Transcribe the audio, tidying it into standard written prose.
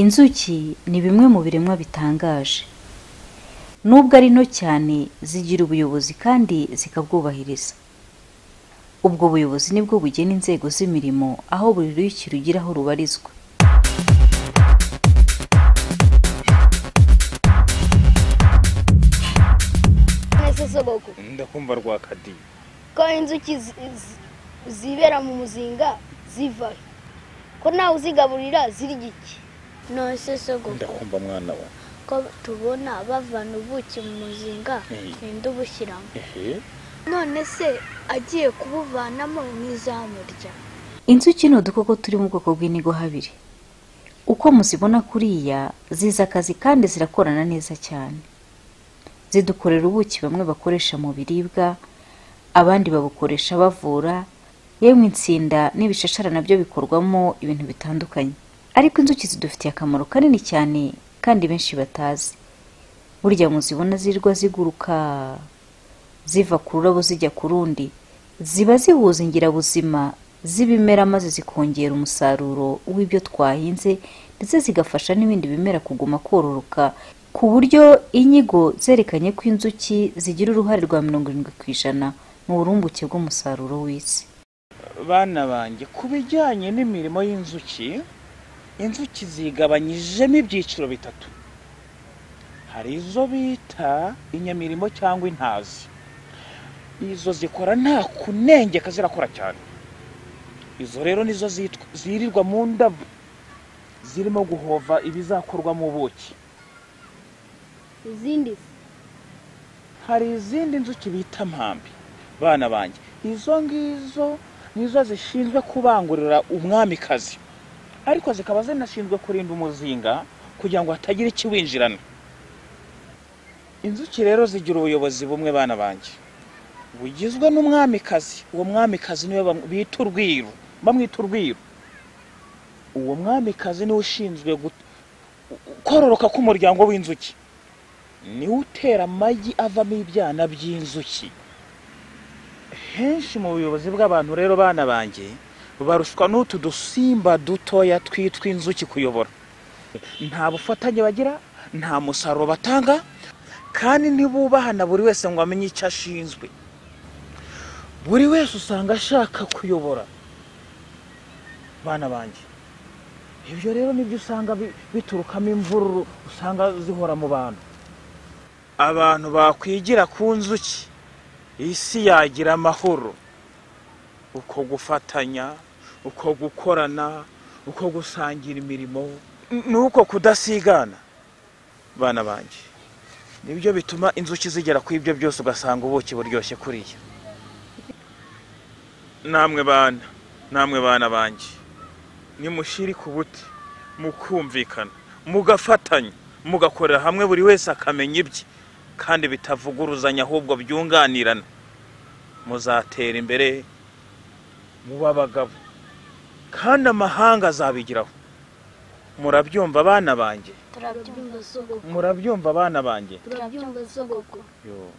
Inzuki ni bimwe mu biremwa bitangaje. Nubwo ari nto cyane, zigira ubuyobozi kandi zikabwubahiriza. Ubwo buyobozi nibwo bugena inzego z'imirimo, aho buri ruyuki rugira aho rubarizwa. Ndakumva Rwakadi. Ko inzuki zibera mu muzinga ziva. Ko nawe uzigaburira zirya iki? No sogoko. Ndakumva mwana wa. Ko tubona bavana ubuki mu muzinga ninde ubushyiramo. None se agiye kubuvanamo n'izamurya. Inzuki ni udukoko turi mu bwoko bw'inigo habiri. Uko muzibona kuriya, ziza akazi kandi zirakorana neza cyane. Zidukorera ubuki bamwe bakoresha mu biribwa, abandi babukoresha bavura, yemwe insinda n'ibishashara nabyo bikorwamo ibintu bitandukanye. Ariko inzuki zidufitiye akamaro kanini cyane kandi benshi batazi. Burya muzibona zirwa ziguruka, ziva ku rurabo zijya ku rundi, ziba zihuza ingirabuzima z'ibimera maze zikongera umusaruro w'ibyo twahinze, ndetse zigafasha n'ibindi bimera kuguma kororoka, ku buryo inyigo zerekanye ko inzuki zigira uruhare rwa 70% mu burumbuke bw'umusaruro w'isi. Bana banjye, kubijyanye n'imirimo y'inzuki, inzuki zigabanyijemo ibyiciro bitatu. Hari izo bita inyamirimo cyangwa intazi. Izo zikora nta kunengeka, zirakora cyane. Izo rero nizo zirirwa mu ndabo, zirimo guhova ibizakorwa mu buki. Izindi hari izindi nzuki bita mpambi. Bana banjye, izo ngizo nizo zishinzwe kubangurira umwamikazi, ariko zikaba zinashinzwe kurinda umuzinga kugira ngo hatagira ikiwinjirana. Inzuki rero zigira ubuyobozi bumwe bana banjye, bugizwe n'umwamikazi. Uwo mwamikazi niwe bita urwiru, bamwita urwiru. Uwo mwamikazi niwe ushinzwe kororoka k'umuryango w'inzuki, niwe utera amagi avamo ibyana by'inzuki. Henshi mu buyobozi bw'abantu rero bana banjye, barushwa n'utu dusimba dutoya twitwa inzuki kuyobora. Nta bufatanye bagira, nta musaruro batanga, kandi ntibubahana buri wese ngo amenye icyo ashinzwe. Buri wese usanga ashaka kuyobora bana banjye. Ibyo rero nibyo usanga biturukamo imvururu, usanga zihora mu bantu. Abantu bakwigira ku nzuki, isi yagira amahoro. Uko gufatanya, uko gukorana, uko gusangira imirimo, nuko kudasigana bana banjye. Nibyo bituma inzuki zigera ku ibyo byose, ugasanga ubuki buryoshye kuriya. Namwe bana banjye, nimushiri ku buti, mukumvikana, mugafatanya, mugakorera hamwe, buri wese akamenya ibye kandi bitavuguruzanya, ahubwo byunganirana, muzatera imbere muba abagabo kandi amahanga azabigiraho. Murabyumva bana banjye? Turabyumva sogoko. Murabyumva bana banjye? Turabyumva sogoko. Yo.